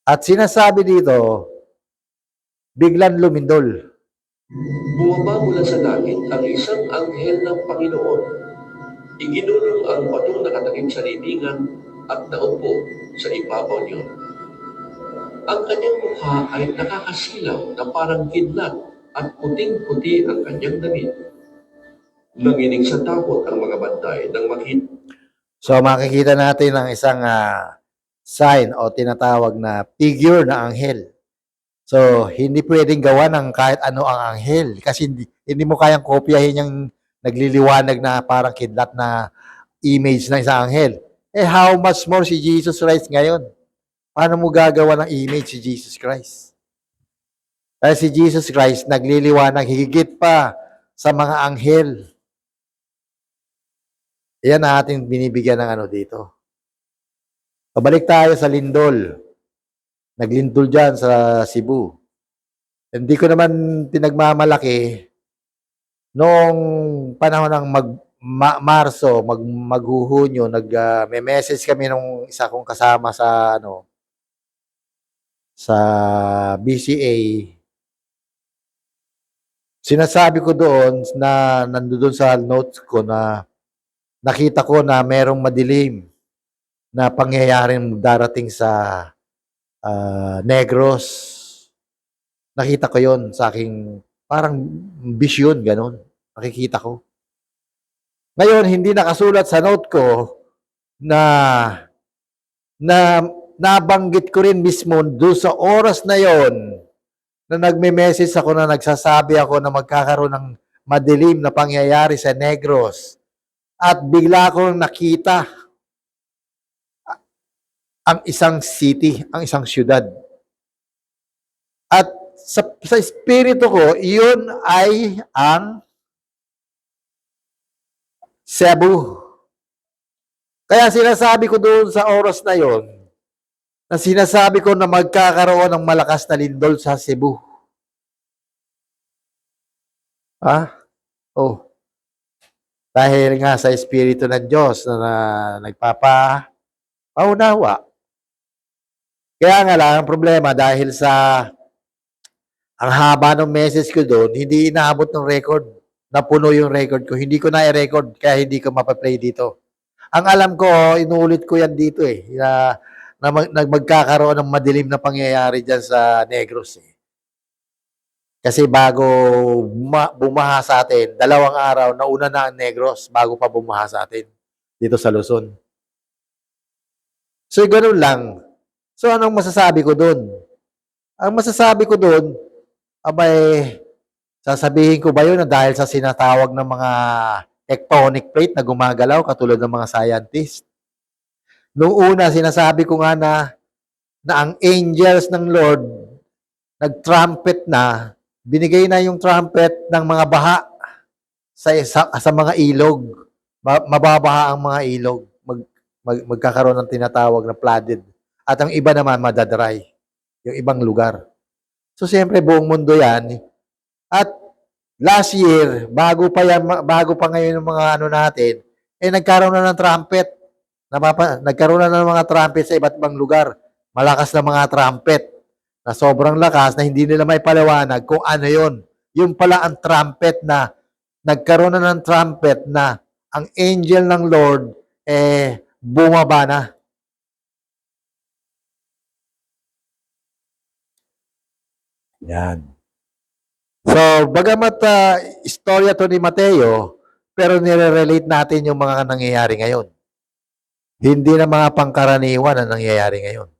At sinasabi dito, biglang lumindol. Bumaba mula sa langit ang isang anghel ng Panginoon. Iginulong ang batong nakatakip sa libingan at naupo sa ibabaw niyo. Ang kanyang mukha ay nakakasilaw na parang kidlat at puting-puti ang kanyang damit. Nanginig sa takot ang mga bantay nang makita. So makikita natin ang isang sign o tinatawag na figure na anghel. So hindi pwedeng gawa ng kahit ano ang anghel kasi hindi mo kayang kopyahin yung nagliliwanag na parang kidlat na image ng isang anghel. Eh how much more si Jesus Christ ngayon? Paano mo gagawa ng image si Jesus Christ? Dahil si Jesus Christ nagliliwanag higit pa sa mga anghel. Yan ang ating binibigyan ng ano dito. Pabalik tayo sa lindol. Naglindol dyan sa Cebu. Hindi ko naman pinagmamalaki noong panahon ng Marso, maghuhunyo, may message kami nung isa kong kasama sa sa BCA. Sinasabi ko doon na nandoon sa notes ko na nakita ko na merong madilim na pangyayaring darating sa Negros. Nakita ko yon sa aking parang vision, ganun. Nakikita ko. Ngayon, hindi nakasulat sa note ko na nabanggit ko rin mismo doon sa oras na yon na nagme-message ako na nagsasabi ako na magkakaroon ng madilim na pangyayari sa Negros. At bigla akong nakita ang isang city, ang isang syudad. At sa espiritu ko, iyon ay ang Cebu. Kaya sinasabi ko doon sa oras na yon, na sinasabi ko na magkakaroon ng malakas na lindol sa Cebu. Ha? Oh. Dahil nga sa espiritu ng Diyos na nagpapaunawa. Kaya nga lang, ang problema dahil sa ang haba ng message ko doon, hindi inaabot ng record. Napuno yung record ko. Hindi ko na i-record kaya hindi ko mapaplay dito. Ang alam ko, inuulit ko yan dito na magkakaroon ng madilim na pangyayari dyan sa Negros Kasi bago bumaha sa atin, 2 araw, nauna na ang Negros bago pa bumaha sa atin dito sa Luzon. So, ganun lang. So, anong masasabi ko doon? Ang masasabi ko doon, abay, sasabihin ko ba yun na dahil sa sinatawag ng mga tectonic plate na gumagalaw katulad ng mga scientist? Noong una, sinasabi ko nga na ang angels ng Lord nag-trumpet na, binigay na yung trumpet ng mga baha sa mga ilog. Mababaha ang mga ilog. Magkakaroon ng tinatawag na flooded. At ang iba naman madadry. Yung ibang lugar. So, siyempre, buong mundo yan. At last year, bago pa ngayon ng mga ano natin, nagkaroon na ng trumpet. Nagkaroon na ng mga trumpet sa iba't ibang lugar. Malakas na mga trumpet na sobrang lakas na hindi nila may paliwanag kung ano yon. Yung pala ang trumpet na nagkaroon na ng trumpet na ang angel ng Lord bumaba na. Yan. So, bagamat istorya to ni Mateo, pero nire-relate natin yung mga nangyayari ngayon. Hindi na mga pangkaraniwan ang nangyayari ngayon.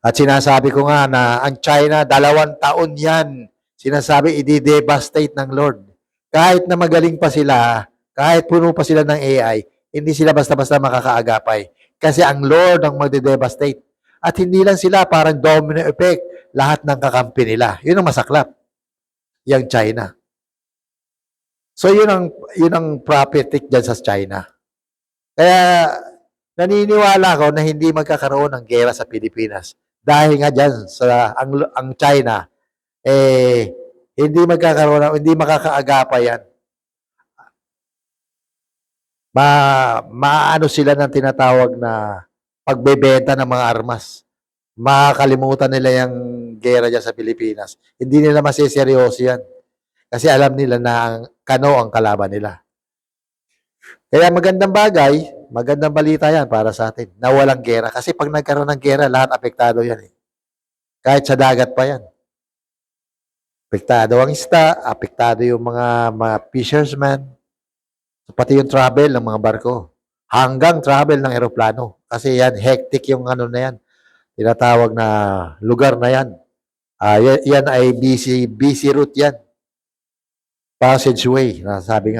At sinasabi ko nga na ang China, 2 taon yan. Sinasabi, i-devastate ng Lord. Kahit na magaling pa sila, kahit puno pa sila ng AI, hindi sila basta-basta makakaagapay. Kasi ang Lord ang magde-devastate. At hindi lang sila, parang domino effect, lahat ng kakampi nila. Yun ang masaklap. Yang China. So yun ang prophetic dyan sa China. Kaya naniniwala ko na hindi magkakaroon ng gera sa Pilipinas. Dahil nga dyan ang China, hindi makakaagapa yan. Maano sila ng tinatawag na pagbebenta ng mga armas. makakalimutan nila yung gera dyan sa Pilipinas. Hindi nila masiseryoso yan. Kasi alam nila na kano ang kalaban nila. Kaya magandang bagay, magandang balita yan para sa atin na walang gera. Kasi pag nagkaroon ng gera, lahat apektado yan eh. Kahit sa dagat pa yan. Apektado ang isda, apektado yung mga fishermen, pati yung travel ng mga barko. Hanggang travel ng eroplano. Kasi yan, hectic yung ano na yan. Tinatawag na lugar na yan. Yan ay busy route yan. Passageway, nasabi nga.